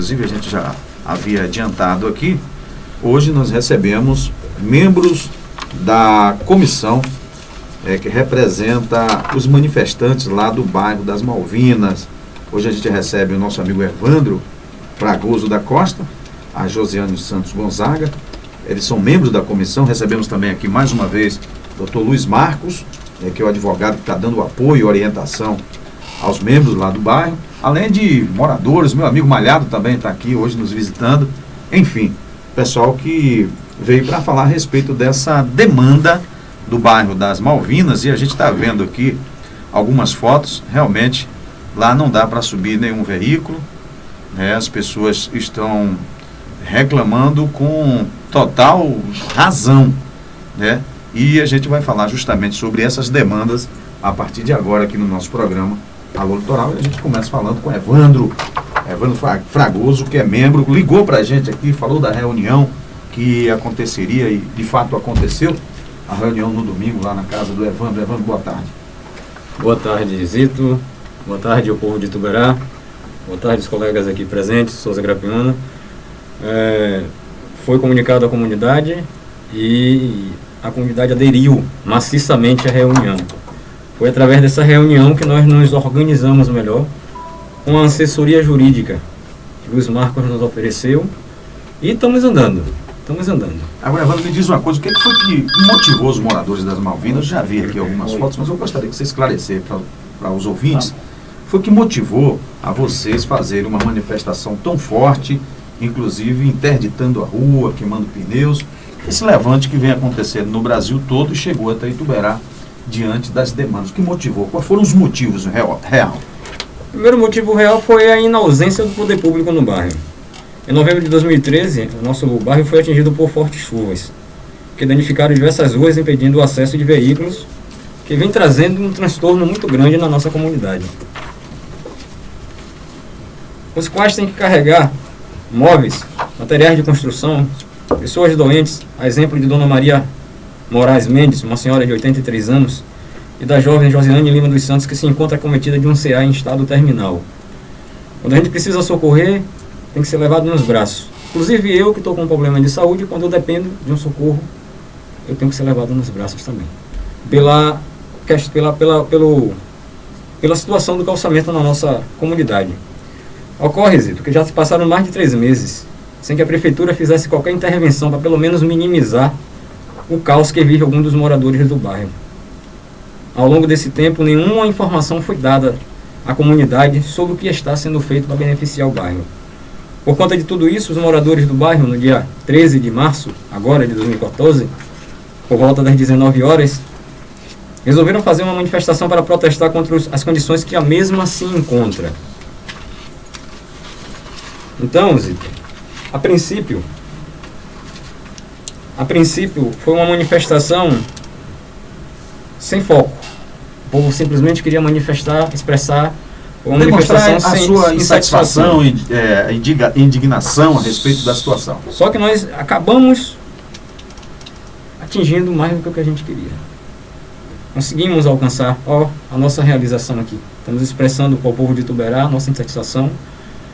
inclusive a gente já havia adiantado aqui, hoje nós recebemos membros da comissão que representa os manifestantes lá do bairro das Malvinas. Hoje a gente recebe o nosso amigo Evandro Fragoso da Costa, a Josiane Santos Gonzaga. Eles são membros da comissão. Recebemos também aqui mais uma vez o Dr. Luiz Marcos, que é o advogado que está dando apoio e orientação aos membros lá do bairro, além de moradores. Meu amigo Malhado também está aqui hoje nos visitando. Enfim, pessoal que veio para falar a respeito dessa demanda do bairro das Malvinas, e a gente está vendo aqui algumas fotos. Realmente lá não dá para subir nenhum veículo, né? As pessoas estão reclamando com total razão, né? E a gente vai falar justamente sobre essas demandas a partir de agora aqui no nosso programa Alô Litoral. E a gente começa falando com Evandro Fragoso, que é membro, ligou para a gente aqui, falou da reunião que aconteceria e de fato aconteceu, a reunião no domingo lá na casa do Evandro. Evandro, boa tarde. Boa tarde, Zito. Boa tarde ao povo de Ituberá. Boa tarde os colegas aqui presentes, Souza Grapiano. Foi comunicado à comunidade e a comunidade aderiu maciçamente à reunião. Foi através dessa reunião que nós nos organizamos melhor com a assessoria jurídica que o Luiz Marcos nos ofereceu e estamos andando. Agora, Evandro, me diz uma coisa, o que foi que motivou os moradores das Malvinas? Eu já vi aqui algumas fotos, mas eu gostaria que você esclarecer para os ouvintes. Foi que motivou a vocês fazerem uma manifestação tão forte, inclusive interditando a rua, queimando pneus, esse levante que vem acontecendo no Brasil todo e chegou até Ituberá diante das demandas? O que motivou? Quais foram os motivos real? O primeiro motivo real foi a inausência do poder público no bairro. Em novembro de 2013, o nosso bairro foi atingido por fortes chuvas, que danificaram diversas ruas, impedindo o acesso de veículos, que vem trazendo um transtorno muito grande na nossa comunidade. Os quais têm que carregar móveis, materiais de construção, pessoas doentes, a exemplo de Dona Maria Moraes Mendes, uma senhora de 83 anos, e da jovem Josiane Lima dos Santos, que se encontra acometida de um CA em estado terminal. Quando a gente precisa socorrer, tem que ser levado nos braços. Inclusive eu, que estou com um problema de saúde, quando eu dependo de um socorro, eu tenho que ser levado nos braços também. Pela situação do calçamento na nossa comunidade. Ocorre, Zito, que já se passaram mais de 3 meses sem que a prefeitura fizesse qualquer intervenção para pelo menos minimizar o caos que vive algum dos moradores do bairro. Ao longo desse tempo, nenhuma informação foi dada à comunidade sobre o que está sendo feito para beneficiar o bairro. Por conta de tudo isso, os moradores do bairro, no dia 13 de março, agora de 2014, por volta das 19 horas, resolveram fazer uma manifestação para protestar contra as condições que a mesma se encontra. Então, Zito, a princípio foi uma manifestação sem foco. O povo simplesmente queria manifestar, expressar uma manifestação a sua insatisfação e indignação a respeito da situação. Só que nós acabamos atingindo mais do que o que a gente queria. Conseguimos alcançar a nossa realização aqui. Estamos expressando para o povo de Ituberá a nossa insatisfação.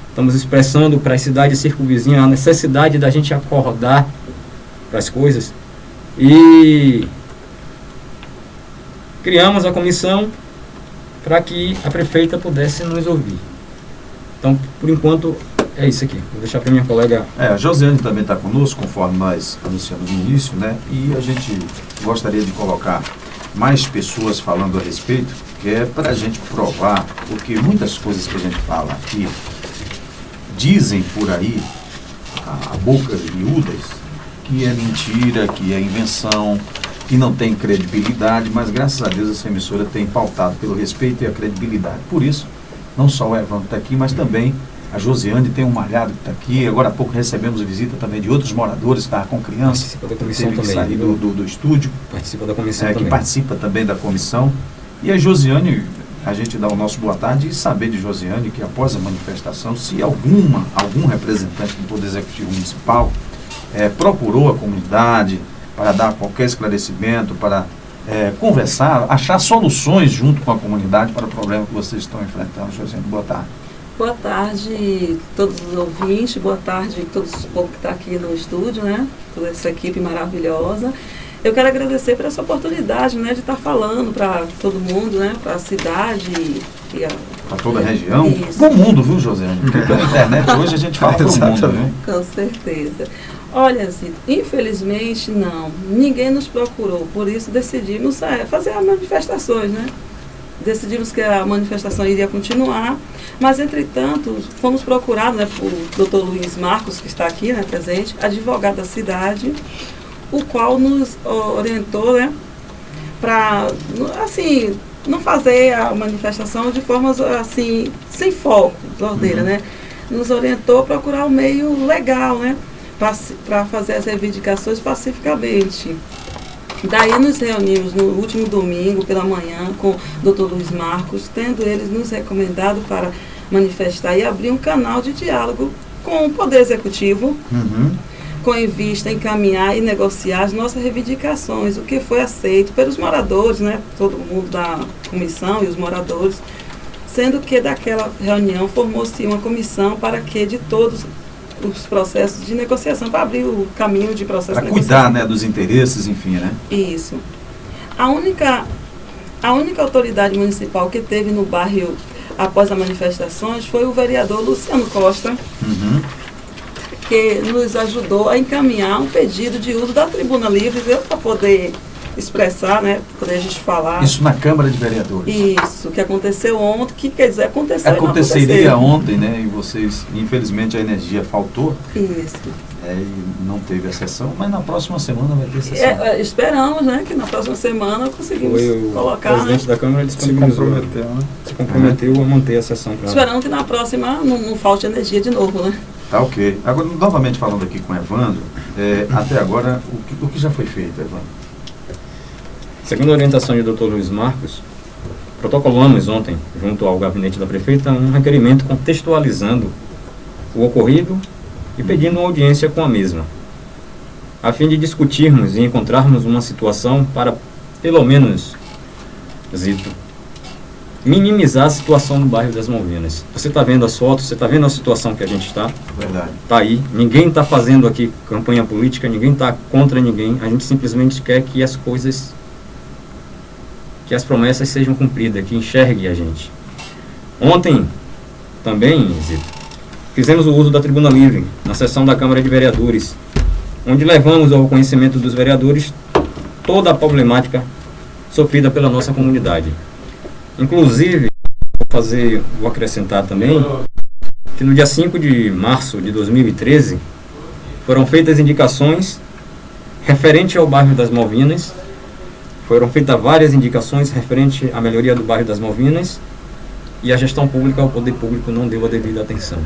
Estamos expressando para as cidades circunvizinhas a necessidade da gente acordar para as coisas. E criamos a comissão para que a prefeita pudesse nos ouvir. Então, por enquanto, é isso aqui. Vou deixar para minha colega... A Josiane também está conosco, conforme nós anunciamos no início, né? E a gente gostaria de colocar mais pessoas falando a respeito, que é para a gente provar, porque muitas coisas que a gente fala aqui dizem por aí, a bocas miúdas, que é mentira, que é invenção, que não tem credibilidade, mas graças a Deus essa emissora tem pautado pelo respeito e a credibilidade. Por isso, não só o Evandro está aqui, mas também a Josiane, tem um Malhado que está aqui. Agora há pouco recebemos visita também de outros moradores que estavam com crianças, participa da comissão teve que também, sair do estúdio, participa da comissão que também. participa também da comissão. E a Josiane, a gente dá o nosso boa tarde e saber de Josiane que após a manifestação, se algum representante do Poder Executivo Municipal procurou a comunidade para dar qualquer esclarecimento, para conversar, achar soluções junto com a comunidade para o problema que vocês estão enfrentando. Josiane, boa tarde. Boa tarde todos os ouvintes, boa tarde a todos o povo que está aqui no estúdio, né? Toda essa equipe maravilhosa. Eu quero agradecer por essa oportunidade, né, de estar falando para todo mundo, né, para a cidade e para toda a região, isso. Para o mundo, viu, José? Porque pela internet hoje a gente fala para o mundo, viu? Com certeza. Olha, Zito, infelizmente não, ninguém nos procurou, por isso decidimos fazer as manifestações, né? Decidimos que a manifestação iria continuar, mas, entretanto, fomos procurados, né, por Dr. Luiz Marcos, que está aqui, né, presente, advogado da cidade, o qual nos orientou, né, para, assim, não fazer a manifestação de forma, assim, sem foco, ordeira, né? Nos orientou a procurar um meio legal, né, para fazer as reivindicações pacificamente. Daí nos reunimos no último domingo pela manhã com o Dr. Luiz Marcos, tendo eles nos recomendado para manifestar e abrir um canal de diálogo com o Poder Executivo, com em vista encaminhar e negociar as nossas reivindicações, o que foi aceito pelos moradores, né, todo mundo da comissão e os moradores, sendo que daquela reunião formou-se uma comissão para que de todos os processos de negociação, para abrir o caminho de processo de negociação. Para cuidar, né, dos interesses, enfim, né? Isso. A única autoridade municipal que teve no bairro após as manifestações foi o vereador Luciano Costa, que nos ajudou a encaminhar um pedido de uso da tribuna livre, para poder expressar, né, para poder a gente falar. Isso na Câmara de Vereadores. Isso, que aconteceu ontem, que quer dizer, aconteceria ontem, né, e vocês, infelizmente a energia faltou. Isso. E não teve a sessão, mas na próxima semana vai ter sessão. Esperamos, né, que na próxima semana conseguimos colocar. O presidente da Câmara se comprometeu a manter a sessão. Esperando que na próxima não falte energia de novo, né? Tá, ok. Agora, novamente falando aqui com o Evandro, até agora, o que já foi feito, Evandro? Segundo a orientação do Dr. Luiz Marcos, protocolamos ontem, junto ao gabinete da prefeita, um requerimento contextualizando o ocorrido e pedindo uma audiência com a mesma, a fim de discutirmos e encontrarmos uma situação para, pelo menos, Zito, minimizar a situação no bairro das Malvinas. Você está vendo as fotos, você está vendo a situação que a gente está? Verdade. Está aí. Ninguém está fazendo aqui campanha política, ninguém está contra ninguém. A gente simplesmente quer que as coisas, que as promessas sejam cumpridas, que enxergue a gente. Ontem, também, Zito, fizemos o uso da tribuna livre na sessão da Câmara de Vereadores, onde levamos ao conhecimento dos vereadores toda a problemática sofrida pela nossa comunidade. Inclusive, vou acrescentar também que no dia 5 de março de 2013 foram feitas indicações referente ao bairro das Malvinas, foram feitas várias indicações referente à melhoria do bairro das Malvinas e a gestão pública, o poder público não deu a devida atenção.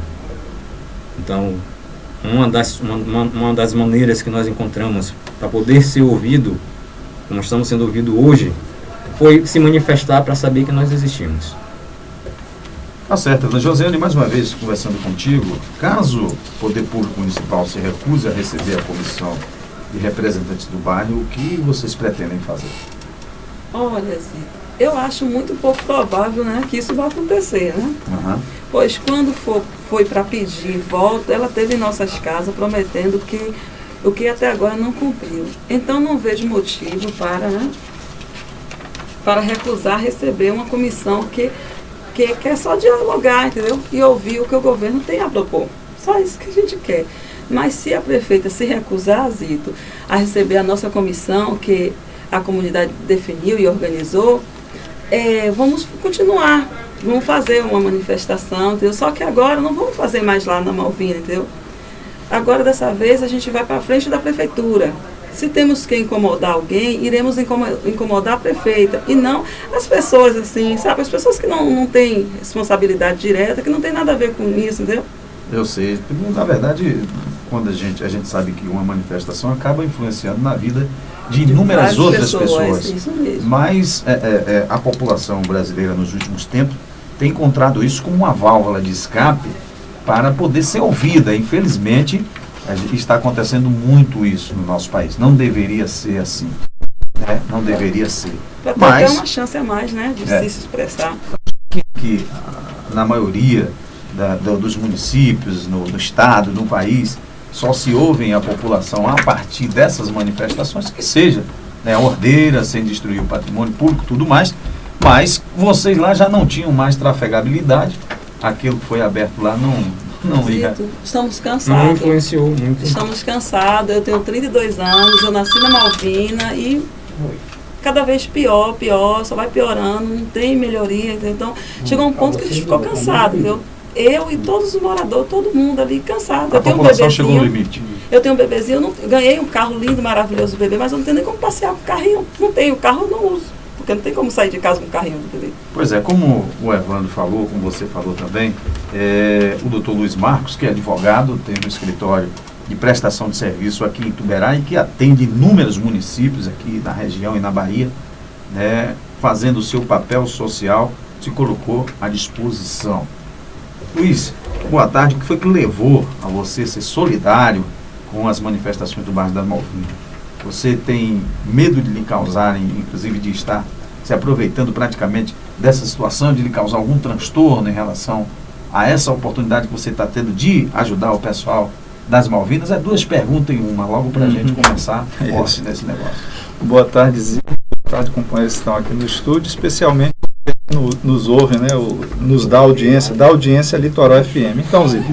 Então, uma das maneiras que nós encontramos para poder ser ouvido, como estamos sendo ouvidos hoje, foi se manifestar para saber que nós existimos. Tá certo. Josiane, mais uma vez conversando contigo, caso o Poder Público Municipal se recuse a receber a comissão de representantes do bairro, o que vocês pretendem fazer? Olha, Zito, eu acho muito pouco provável, né, que isso vai acontecer, né? Pois quando foi para pedir volta, ela teve em nossas casas prometendo que o que até agora não cumpriu. Então não vejo motivo para recusar receber uma comissão que quer só dialogar, entendeu? E ouvir o que o governo tem a propor. Só isso que a gente quer. Mas se a prefeita se recusar, Zito, a receber a nossa comissão, que a comunidade definiu e organizou, vamos continuar. Vamos fazer uma manifestação, entendeu? Só que agora não vamos fazer mais lá na Malvina, entendeu? Agora, dessa vez, a gente vai para a frente da prefeitura. Se temos que incomodar alguém, iremos incomodar a prefeita. E não as pessoas, assim, sabe? As pessoas que não têm responsabilidade direta, que não tem nada a ver com isso, entendeu? Eu sei. Na verdade, quando a gente sabe que uma manifestação acaba influenciando na vida de inúmeras outras pessoas. Isso mesmo. Mas a população brasileira, nos últimos tempos, tem encontrado isso como uma válvula de escape para poder ser ouvida. Infelizmente, está acontecendo muito isso no nosso país. Não deveria ser assim. Né? Não deveria ser. Para ter uma chance a mais, né, de se expressar. Que na maioria dos municípios, no estado, no país, só se ouvem a população a partir dessas manifestações, que seja, né, Ordeira, sem destruir o patrimônio público, tudo mais, mas vocês lá já não tinham mais trafegabilidade, aquilo que foi aberto lá não ia. Estamos Não cansados. influenciou muito. Estamos cansados, eu tenho 32 anos, eu nasci na Malvina e cada vez pior, só vai piorando, não tem melhoria, entendeu? Então chegou um ponto que a gente ficou cansado, entendeu? Eu e todos os moradores, todo mundo ali cansado. A população chegou no limite. Eu tenho um bebezinho, eu ganhei um carro lindo, maravilhoso bebê, mas eu não tenho nem como passear com o carrinho. Não tenho carro, eu não uso, porque não tem como sair de casa com o carrinho do bebê. Pois é, como o Evandro falou, como você falou também, o doutor Luiz Marcos, que é advogado, tem um escritório de prestação de serviço aqui em Ituberá e que atende inúmeros municípios aqui na região e na Bahia, né, fazendo o seu papel social, se colocou à disposição. Luiz, boa tarde. O que foi que levou a você ser solidário com as manifestações do bairro da Malvina? Você tem medo de lhe causarem, inclusive de estar se aproveitando praticamente dessa situação, de lhe causar algum transtorno em relação a essa oportunidade que você está tendo de ajudar o pessoal das Malvinas? É duas perguntas em uma, logo para a gente começar forte nesse negócio. Boa tarde, Zito. Boa tarde, companheiros que estão aqui no estúdio, especialmente nos ouvem, né, nos dá audiência Litoral FM. Então, Zito,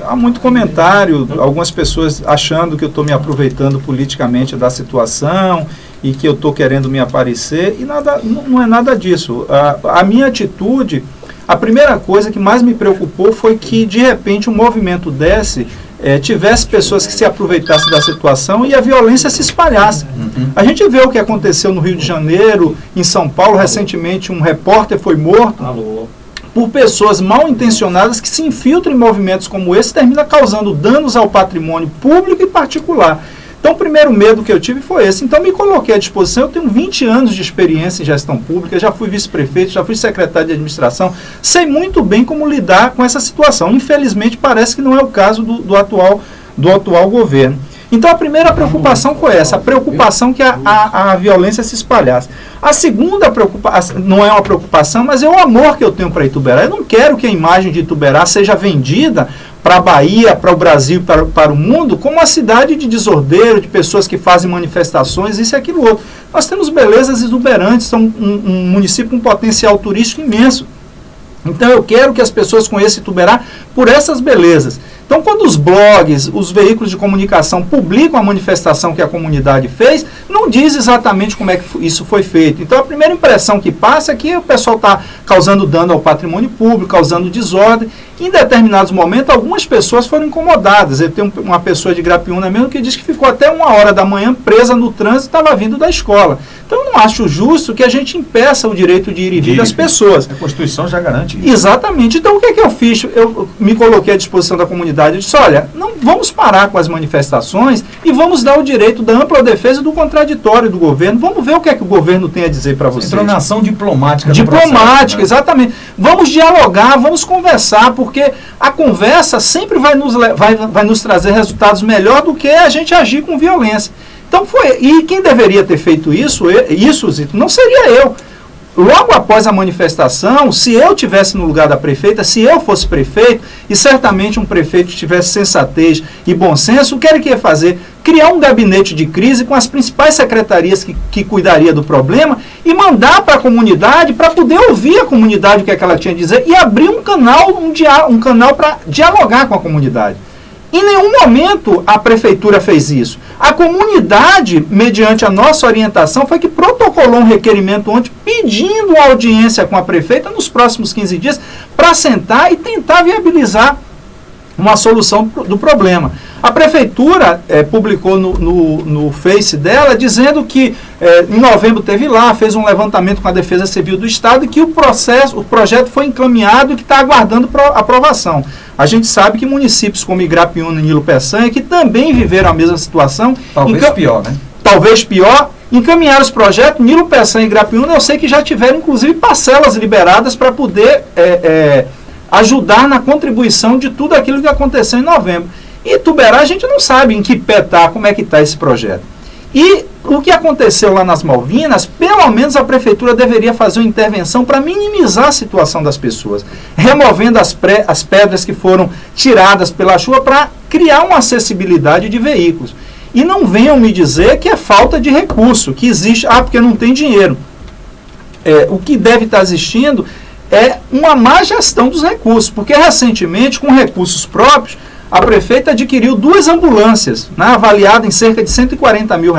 há muito comentário, algumas pessoas achando que eu estou me aproveitando politicamente da situação e que eu estou querendo me aparecer, e não é nada disso. A minha atitude, a primeira coisa que mais me preocupou foi que, de repente, um movimento desse tivesse pessoas que se aproveitassem da situação e a violência se espalhasse. A gente vê o que aconteceu no Rio de Janeiro, em São Paulo, recentemente um repórter foi morto por pessoas mal intencionadas que se infiltram em movimentos como esse e terminam causando danos ao patrimônio público e particular. Então, o primeiro medo que eu tive foi esse. Então, me coloquei à disposição. Eu tenho 20 anos de experiência em gestão pública, já fui vice-prefeito, já fui secretário de administração, sei muito bem como lidar com essa situação. Infelizmente, parece que não é o caso do atual governo. Então, a primeira preocupação foi essa, a preocupação que a violência se espalhasse. A segunda preocupação, não é uma preocupação, mas é o amor que eu tenho para Ituberá. Eu não quero que a imagem de Ituberá seja vendida para a Bahia, para o Brasil, para o mundo, como uma cidade de desordeiro, de pessoas que fazem manifestações, isso e aquilo outro. Nós temos belezas exuberantes, são um município com um potencial turístico imenso. Então eu quero que as pessoas conheçam Ituberá por essas belezas. Então, quando os blogs, os veículos de comunicação publicam a manifestação que a comunidade fez, não diz exatamente como é que isso foi feito. Então, a primeira impressão que passa é que o pessoal está causando dano ao patrimônio público, causando desordem. Em determinados momentos, algumas pessoas foram incomodadas. Eu tenho uma pessoa de Grapiúna mesmo que diz que ficou até 1h da manhã presa no trânsito e estava vindo da escola. Então, eu não acho justo que a gente impeça o direito de ir e vir das pessoas. A Constituição já garante isso. Exatamente. Então, o que eu fiz? Eu me coloquei à disposição da comunidade. Eu disse, olha, não vamos parar com as manifestações e vamos dar o direito da ampla defesa e do contraditório do governo. Vamos ver o que é que o governo tem a dizer para vocês. Entrou na ação diplomática. Diplomática, né? Exatamente. Vamos dialogar, vamos conversar, porque a conversa sempre vai nos trazer resultados melhor do que a gente agir com violência. Então e quem deveria ter feito isso, Zito, não seria eu. Logo após a manifestação, se eu estivesse no lugar da prefeita, se eu fosse prefeito, e certamente um prefeito tivesse sensatez e bom senso, o que ele ia fazer? Criar um gabinete de crise com as principais secretarias que cuidaria do problema e mandar para a comunidade, para poder ouvir a comunidade o que é que ela tinha a dizer e abrir um canal para dialogar com a comunidade. Em nenhum momento a prefeitura fez isso. A comunidade, mediante a nossa orientação, foi que protocolou um requerimento ontem pedindo audiência com a prefeita nos próximos 15 dias para sentar e tentar viabilizar uma solução do problema. A prefeitura publicou no Face dela dizendo que em novembro teve lá, fez um levantamento com a Defesa Civil do Estado e que o projeto foi encaminhado e que está aguardando aprovação. A gente sabe que municípios como Igrapiúna e Nilo Peçanha, que também viveram a mesma situação, talvez pior, né? Talvez pior, encaminharam os projetos. Nilo Peçanha e Igrapiúna, eu sei que já tiveram inclusive parcelas liberadas para poder ajudar na contribuição de tudo aquilo que aconteceu em novembro. E Ituberá a gente não sabe em que pé está, como é que está esse projeto. E o que aconteceu lá nas Malvinas, pelo menos a prefeitura deveria fazer uma intervenção para minimizar a situação das pessoas, removendo as pedras que foram tiradas pela chuva para criar uma acessibilidade de veículos. E não venham me dizer que é falta de recurso, que existe, porque não tem dinheiro. O que deve estar existindo é uma má gestão dos recursos, porque recentemente, com recursos próprios, a prefeita adquiriu 2 ambulâncias, né, avaliadas em cerca de R$140 mil.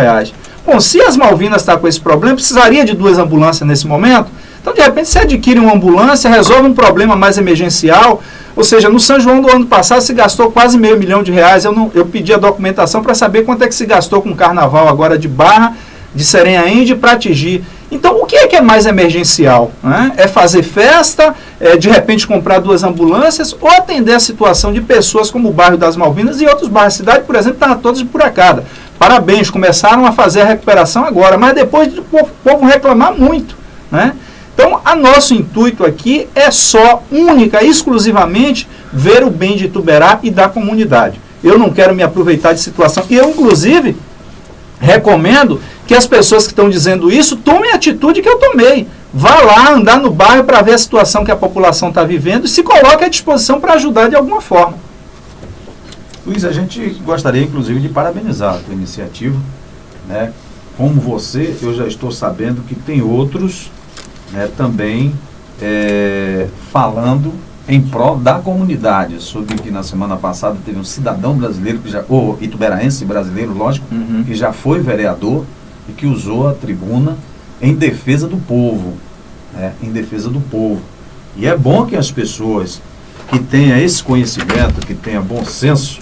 Bom, se as Malvinas estão com esse problema, precisaria de 2 ambulâncias nesse momento? Então, de repente, você adquire uma ambulância, resolve um problema mais emergencial. Ou seja, no São João do ano passado se gastou quase R$500 mil. Eu pedi a documentação para saber quanto é que se gastou com o carnaval agora de Barra, de Serenhaíndi para Tigi. Então, o que é mais emergencial? Né? É fazer festa, de repente comprar 2 ambulâncias ou atender a situação de pessoas como o bairro das Malvinas e outros bairros da cidade, por exemplo, estavam todos de buracada. Parabéns, começaram a fazer a recuperação agora, mas depois o povo reclamar muito, né? Então, nosso intuito aqui é só, única, exclusivamente, ver o bem de Ituberá e da comunidade. Eu não quero me aproveitar de situação. E eu, inclusive, recomendo que as pessoas que estão dizendo isso tomem a atitude que eu tomei. Vá lá andar no bairro para ver a situação que a população está vivendo e se coloque à disposição para ajudar de alguma forma. Luiz, a gente gostaria, inclusive, de parabenizar a tua iniciativa, né? Como você, eu já estou sabendo que tem outros, né, também falando em prol da comunidade. Soube que na semana passada teve um cidadão brasileiro, ou ituberaense brasileiro, lógico, que já foi vereador e que usou a tribuna em defesa do povo, né, em defesa do povo. E é bom que as pessoas que tenham esse conhecimento, que tenham bom senso,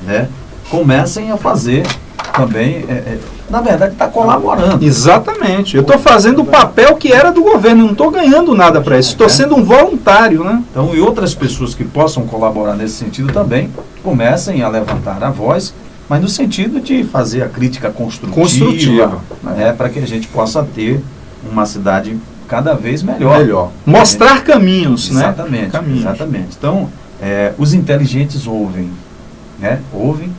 né, comecem a fazer também, na verdade, está colaborando. Exatamente. Eu estou fazendo o papel que era do governo, não estou ganhando nada para isso, estou sendo um voluntário, né? Então, e outras pessoas que possam colaborar nesse sentido também, comecem a levantar a voz, mas no sentido de fazer a crítica construtiva. Né, para que a gente possa ter uma cidade cada vez melhor. Mostrar caminhos, exatamente, né? Caminhos. Exatamente. Então, os inteligentes ouvem, né? Ouvem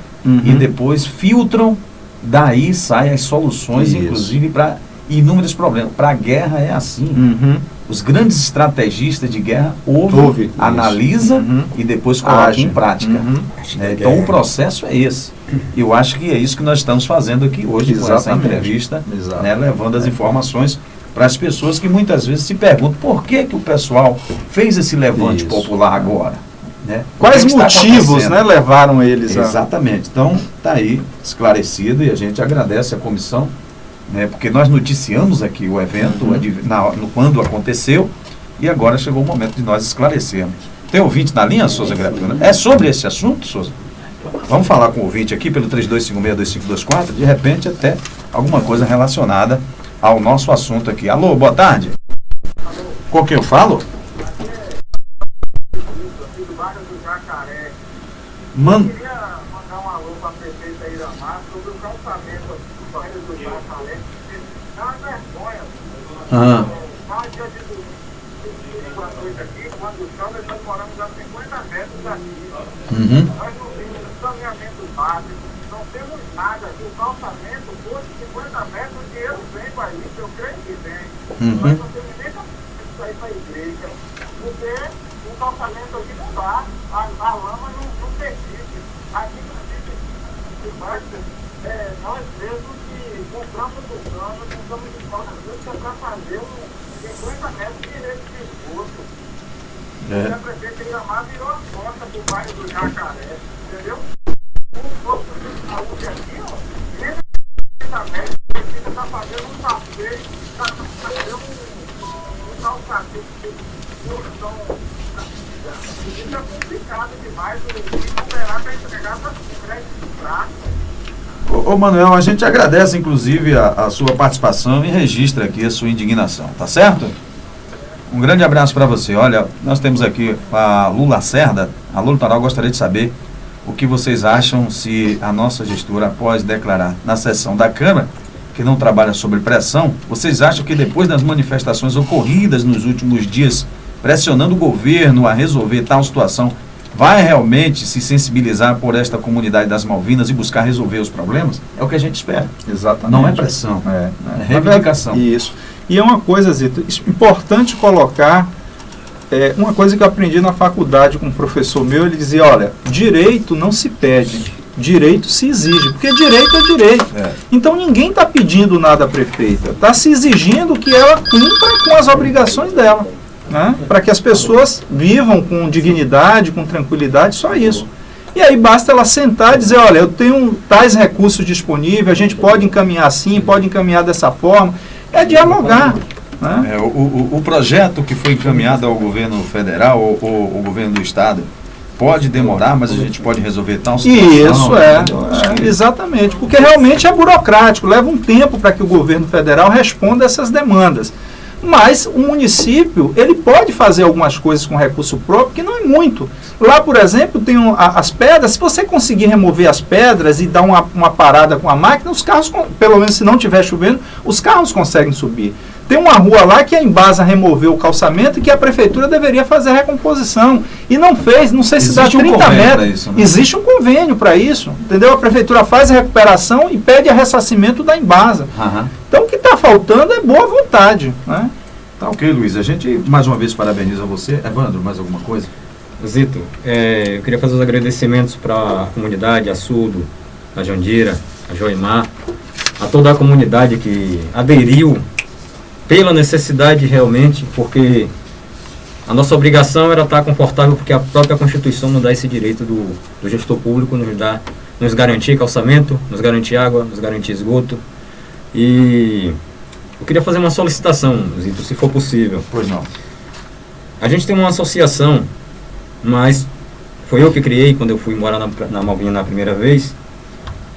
e depois filtram, daí saem as soluções, inclusive para inúmeros problemas. Para a guerra é assim. Os grandes estrategistas de guerra ouvem, analisam e depois colocam em prática. Então o processo é esse. Eu acho que é isso que nós estamos fazendo aqui hoje com essa entrevista, né, levando as informações para as pessoas que muitas vezes se perguntam por que o pessoal fez esse levante popular agora. Né? Quais motivos, né, levaram eles a... Exatamente. Então, está aí esclarecido e a gente agradece a comissão, né, porque nós noticiamos aqui o evento quando aconteceu e agora chegou o momento de nós esclarecermos. Tem ouvinte na linha, Souza Gratuita? É sobre esse assunto, Souza? Vamos falar com o ouvinte aqui pelo 3256-2524, de repente até alguma coisa relacionada ao nosso assunto aqui. Alô, boa tarde. Com quem eu falo? Mano. Eu queria mandar um alô para a prefeita Iramar sobre o calçamento do bairro do Jacaré. Dá uma vergonha. Na dia de domingo à noite aqui, quando chove, nós moramos a 50 metros daqui. Nós não temos saneamento básico, não temos nada. O calçamento, hoje, 50 metros, o dinheiro vem para isso, eu creio que vem. Nós não temos nem para ir para a igreja, porque o calçamento aqui não dá, a lama não persiste. Aqui no sítio basta, nós mesmos que compramos o cano, compramos de pau na busca para fazer 50 metros direito de esgoto. E a prefeita Iramar virou a porta do bairro do Jacaré, entendeu? O posto de saúde aqui, ó, menos de 50 metros, a prefeita está fazendo um passeio, está fazendo um calçamento de construção. Isso é complicado demais, o que esperar para entregar para crédito prático. Ô Manuel, a gente agradece inclusive a sua participação e registra aqui a sua indignação, tá certo? Um grande abraço para você. Olha, nós temos aqui a Lu Lacerda. A Lu Litoral gostaria de saber o que vocês acham se a nossa gestora, após declarar na sessão da Câmara que não trabalha sob pressão, vocês acham que depois das manifestações ocorridas nos últimos dias, pressionando o governo a resolver tal situação, vai realmente se sensibilizar por esta comunidade das Malvinas e buscar resolver os problemas? É o que a gente espera. Exatamente. Não é pressão, é reivindicação. Isso. E é uma coisa, Zito, importante colocar, uma coisa que eu aprendi na faculdade com um professor meu, ele dizia, olha, direito não se pede, direito se exige, porque direito é direito. Então ninguém está pedindo nada à prefeita, está se exigindo que ela cumpra com as obrigações dela. Né? Para que as pessoas vivam com dignidade, com tranquilidade, só isso. E aí basta ela sentar e dizer, olha, eu tenho tais recursos disponíveis, a gente pode encaminhar assim, pode encaminhar dessa forma, é dialogar. Né? O projeto que foi encaminhado ao governo federal ou ao governo do estado pode demorar, mas a gente pode resolver tal situação. Isso, exatamente, porque realmente é burocrático, leva um tempo para que o governo federal responda essas demandas. Mas o município, ele pode fazer algumas coisas com recurso próprio, que não é muito. Lá, por exemplo, tem as pedras, se você conseguir remover as pedras e dar uma parada com a máquina, os carros, pelo menos se não estiver chovendo, os carros conseguem subir. Tem uma rua lá que a Embasa removeu o calçamento e que a prefeitura deveria fazer a recomposição. E não fez, não sei se dá 30 metros. Isso, né? Existe um convênio para isso, entendeu? A prefeitura faz a recuperação e pede a ressarcimento da Embasa. Então o que está faltando é boa vontade. Né? Tá ok, Luiz. A gente mais uma vez parabeniza você. Evandro, mais alguma coisa? Zito, eu queria fazer os agradecimentos para a comunidade, a Sudo, a Jandira, a Joimar, a toda a comunidade que aderiu pela necessidade realmente, porque a nossa obrigação era estar confortável, porque a própria Constituição nos dá esse direito do gestor público, nos garantir calçamento, nos garantir água, nos garantir esgoto. E eu queria fazer uma solicitação, Zito, se for possível. Pois não. A gente tem uma associação, mas foi eu que criei quando eu fui morar na Malvina na primeira vez,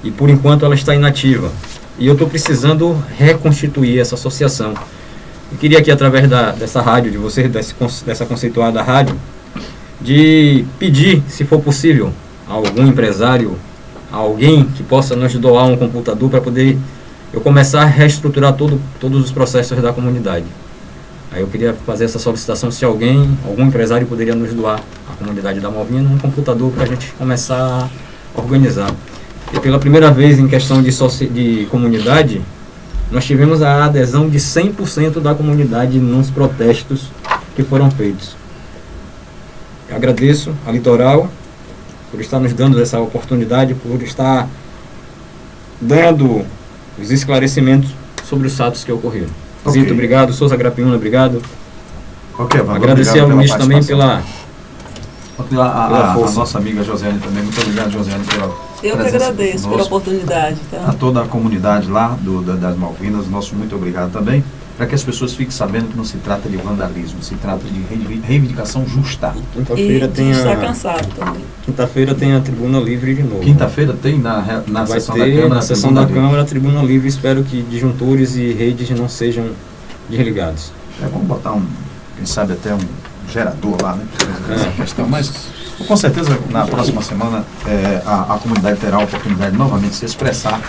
e por enquanto ela está inativa. E eu estou precisando reconstituir essa associação. Eu queria aqui, através dessa rádio de vocês, dessa conceituada rádio, de pedir, se for possível, a algum empresário, a alguém que possa nos doar um computador para poder eu começar a reestruturar todos os processos da comunidade. Aí eu queria fazer essa solicitação, se algum empresário poderia nos doar, a comunidade da Malvina, um computador para a gente começar a organizar. E pela primeira vez em questão de comunidade, nós tivemos a adesão de 100% da comunidade nos protestos que foram feitos. Eu agradeço a Litoral por estar nos dando essa oportunidade, por estar dando os esclarecimentos sobre os fatos que ocorreram. Okay. Zito, obrigado. Souza Grapiúna, obrigado. Okay, agradecer ao Luiz também pela a nossa amiga Josiane também. Muito obrigado, Josiane, pela eu que agradeço pela oportunidade. Tá? A toda a comunidade lá das Malvinas, nosso muito obrigado também, para que as pessoas fiquem sabendo que não se trata de vandalismo, se trata de reivindicação justa. Quinta-feira tem está cansado também. Quinta-feira tem a tribuna livre de novo. Quinta-feira tem na sessão da Câmara. Na sessão da Câmara, a tribuna livre. Espero que disjuntores e redes não sejam desligados. Vamos botar quem sabe até um gerador lá, né? Essa questão, mas com certeza na próxima semana a comunidade terá a oportunidade de novamente se expressar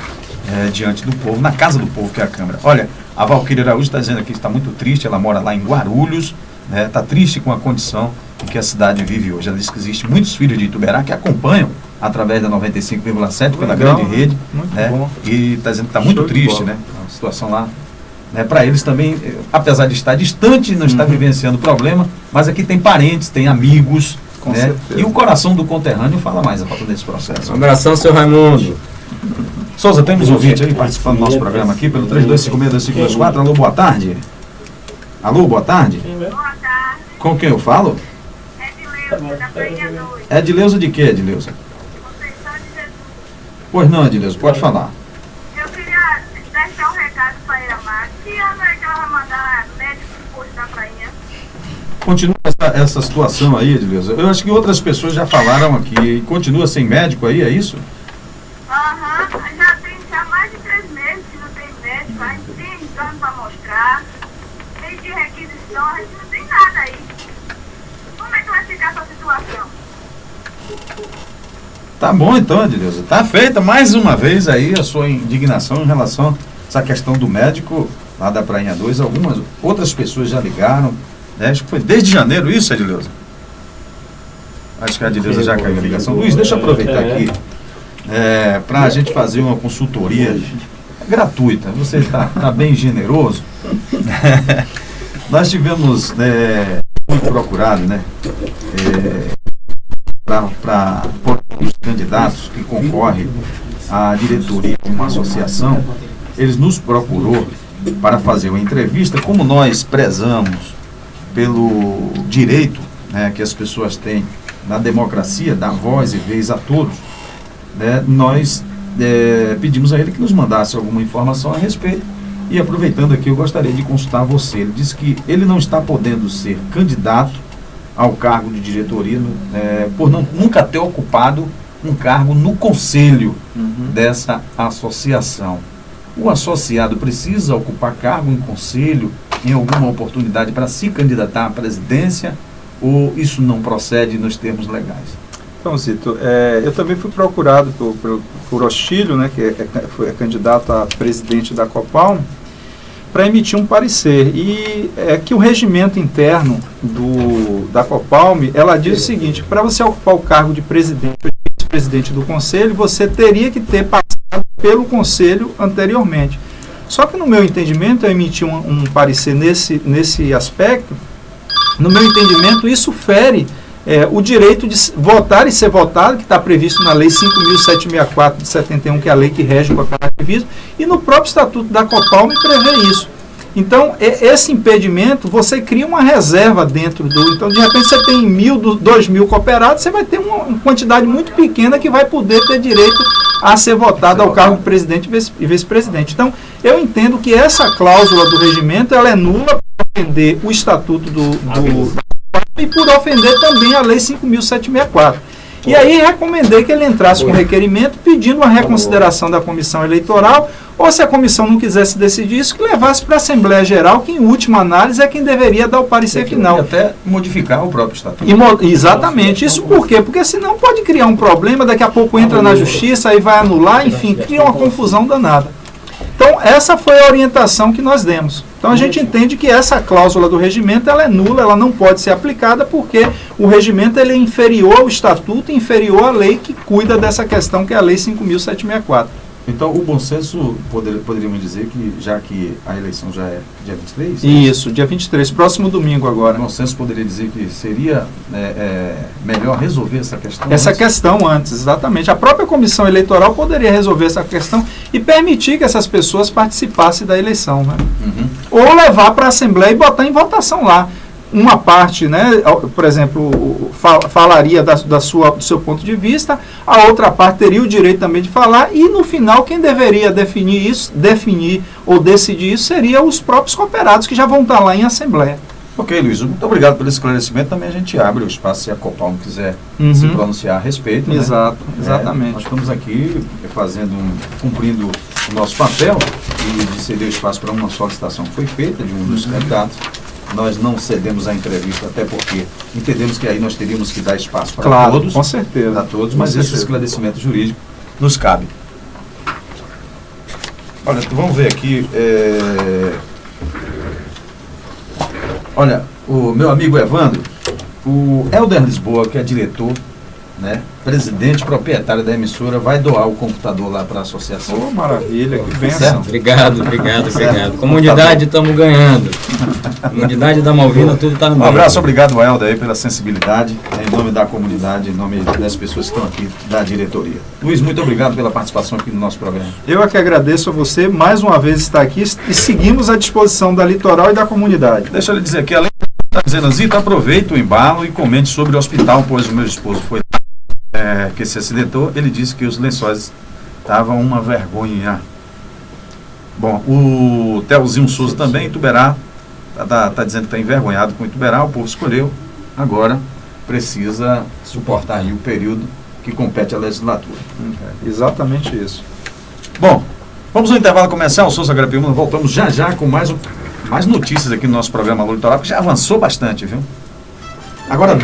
diante do povo, na casa do povo, que é a Câmara. Olha, a Valquíria Araújo está dizendo aqui que está muito triste, ela mora lá em Guarulhos, está triste com a condição em que a cidade vive hoje. Ela diz que existem muitos filhos de Ituberá que acompanham através da 95,7 pela grande rede, bom. E está dizendo que está muito triste, né? A situação lá. Para eles também, apesar de estar distante, não está vivenciando problema, mas aqui tem parentes, tem amigos, e o coração do conterrâneo fala mais a falta desse processo. Um abração, seu Raimundo. Souza, temos ouvinte aí participando do nosso programa aqui pelo 3256-2524. Alô, boa tarde. Alô, boa tarde. Boa tarde. Com quem eu falo? Edileuza, da Prainha 2. Edileuza de quê, Edileuza? Conceição de Jesus. Pois não, Edileuza, pode falar. Eu queria deixar um recado para a Iramar. Que ano é que ela vai mandar médico do posto da Prainha? Continua essa situação aí, Edileuza. Eu acho que outras pessoas já falaram aqui. Continua sem médico aí, é isso? Já mais de 3 meses que não tem médico, a gente tem exame para mostrar, tem de requisição, a gente não tem nada aí. Como é que vai ficar essa situação? Tá bom então, Edileuza. Tá feita mais uma vez aí a sua indignação em relação a essa questão do médico lá da Prainha 2. Algumas outras pessoas já ligaram, Acho que foi desde janeiro isso, Edileuza? Acho que a Adileuza já caiu a ligação. Luiz, deixa eu aproveitar aqui para a gente fazer uma consultoria gratuita. Você está bem generoso. Nós tivemos muito procurado, né? Para os candidatos que concorrem à diretoria de uma associação, eles nos procurou para fazer uma entrevista. Como nós prezamos pelo direito, né, que as pessoas têm na democracia, dar voz e vez a todos, né, nós pedimos a ele que nos mandasse alguma informação a respeito. E aproveitando aqui, eu gostaria de consultar você. Ele disse que ele não está podendo ser candidato ao cargo de diretoria por nunca ter ocupado um cargo no conselho dessa associação. O associado precisa ocupar cargo em conselho em alguma oportunidade para se candidatar à presidência, ou isso não procede nos termos legais? Então, Zito, eu também fui procurado por Ostílio, né, que é candidato a presidente da Copalm, para emitir um parecer. E é que o regimento interno da Copalm, ela diz o seguinte: para você ocupar o cargo de presidente ou vice-presidente do conselho, você teria que ter passado pelo conselho anteriormente. Só que no meu entendimento, eu emiti um parecer nesse aspecto. No meu entendimento, isso fere o direito de votar e ser votado, que está previsto na Lei 5.764 de 71, que é a lei que rege o cooperativismo, e no próprio Estatuto da Copalm prevê isso. Então, esse impedimento, você cria uma reserva dentro do... Então, de repente, você tem 1.000, 2.000 cooperados, você vai ter uma quantidade muito pequena que vai poder ter direito a ser votado ao cargo de presidente e vice-presidente. Então, eu entendo que essa cláusula do regimento, ela é nula para ofender o Estatuto e por ofender também a Lei 5.764. E aí recomendei que ele entrasse com requerimento pedindo a reconsideração da comissão eleitoral, ou se a comissão não quisesse decidir isso, que levasse para a Assembleia Geral, que em última análise é quem deveria dar o parecer final. E até modificar o próprio estatuto. Exatamente. Isso por quê? Porque senão pode criar um problema, daqui a pouco entra na justiça, aí vai anular, enfim, cria uma confusão danada. Então, essa foi a orientação que nós demos. Então, a gente entende que essa cláusula do regimento ela é nula, ela não pode ser aplicada, porque o regimento ele é inferior ao estatuto, inferior à lei que cuida dessa questão, que é a Lei 5.764. Então, o bom senso, poderíamos dizer que, já que a eleição já é dia 23? Isso, dia 23, próximo domingo agora. O bom senso poderia dizer que seria melhor resolver essa questão questão antes, exatamente. A própria comissão eleitoral poderia resolver essa questão e permitir que essas pessoas participassem da eleição, né? Ou levar para a Assembleia e botar em votação lá. Uma parte, né, por exemplo, falaria do seu ponto de vista, a outra parte teria o direito também de falar, e no final quem deveria definir ou decidir isso seria os próprios cooperados, que já vão estar lá em Assembleia. Ok, Luiz, muito obrigado pelo esclarecimento. Também a gente abre o espaço se a Copalm quiser se pronunciar a respeito. Exato, né? Exatamente. Nós estamos aqui cumprindo o nosso papel e de ceder o espaço para uma solicitação que foi feita de um dos candidatos. Nós não cedemos a entrevista, até porque entendemos que aí nós teríamos que dar espaço para todos. Com certeza. Para todos, mas esse esclarecimento jurídico nos cabe. Olha, vamos ver aqui. Olha, o meu amigo Evandro, o Helder Lisboa, que é diretor, né, presidente proprietário da emissora, vai doar o computador lá para a associação. Oh, maravilha, que bênção. Obrigado. Comunidade, estamos ganhando. Comunidade da Malvina, tudo está no meio. Um abraço, obrigado, Helder, aí, pela sensibilidade, em nome da comunidade, em nome das pessoas que estão aqui da diretoria. Luiz, muito obrigado pela participação aqui no nosso programa. Eu é que agradeço a você, mais uma vez, estar aqui e seguimos à disposição da Litoral e da comunidade. Deixa eu lhe dizer aqui, além de estar dizendo, Zita, aproveita o embalo e comente sobre o hospital, pois o meu esposo foi que se acidentou. Ele disse que os lençóis estavam uma vergonha. Bom, o Telzinho Souza também, Ituberá, está dizendo que está envergonhado com Ituberá. O povo escolheu, agora precisa suportar aí o período que compete à legislatura. Exatamente isso. Bom, vamos ao intervalo comercial, Souza Grapiúna, voltamos já com mais notícias aqui no nosso programa Alô Litoral, que já avançou bastante, viu? Agora